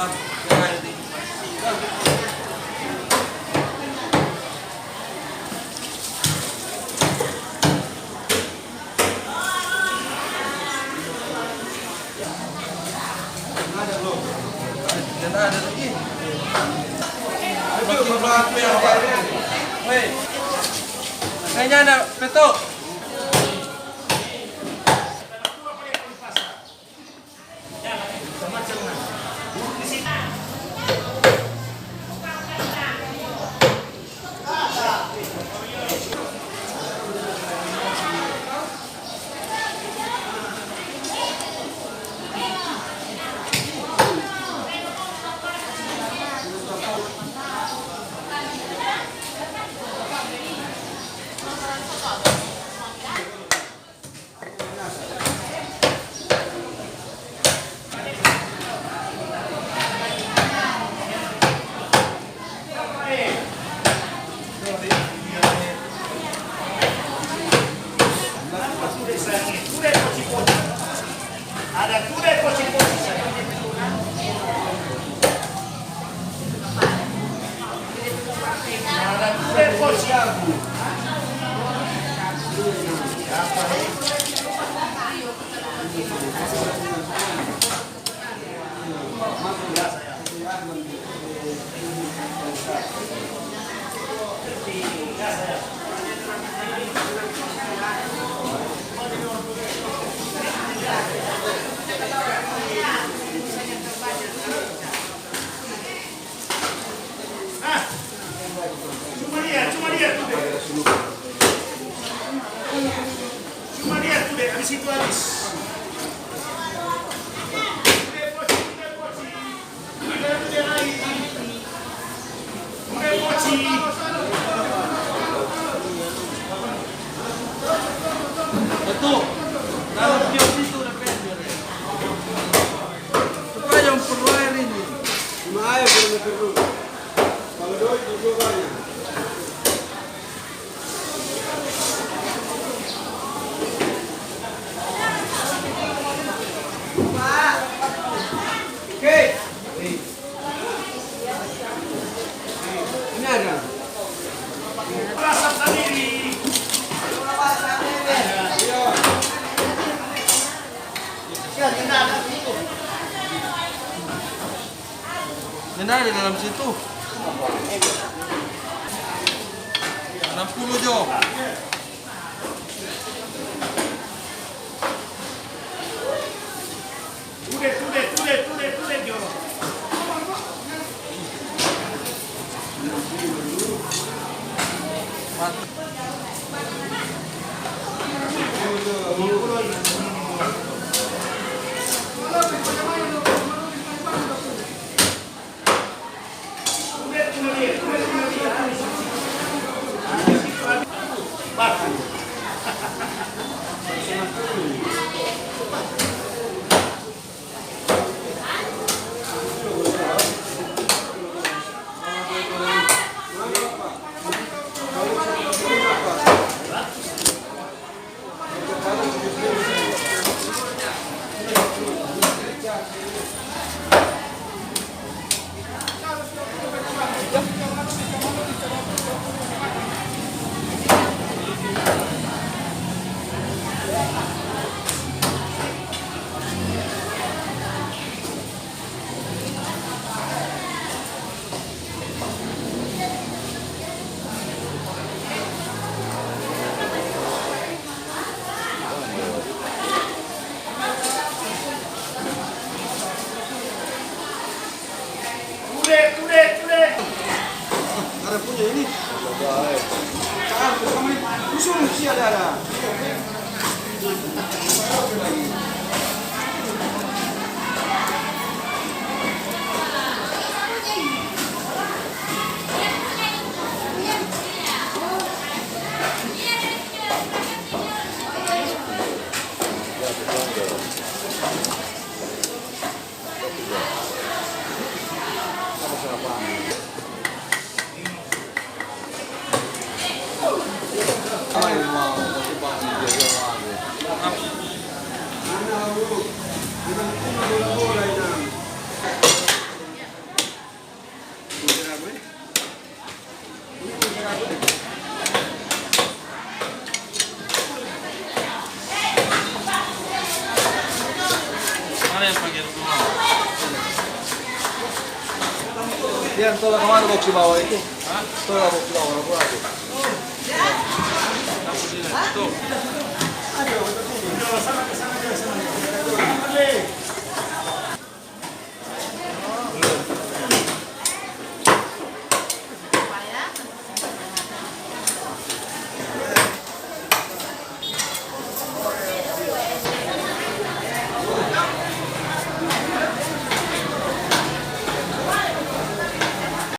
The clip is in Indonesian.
yang ada di. Ada belum? Dan ada lagi. Makin berat ya, Pak. Woi. Kayaknya ada petok. Ada kuda poci-poci saya. Ada kuda poci aku. Cuma dia tuh deh, habis itu habis. Betul. Dalam kios itu udah pendek. Supaya yang perlu air ini. Cuma air belum perlu. Kalau duit juga banyak. Oke. Ini ada. Rasa sendiri. Ini ada dalam situ. 60 Jo. Tude, Jo. Tude. Ada punya ini. Sekarang bersama ini. Usul sih ada. Dian, tolak kemana box di bawah itu? Tolak box di bawah, berapa lagi? Sama ke sana.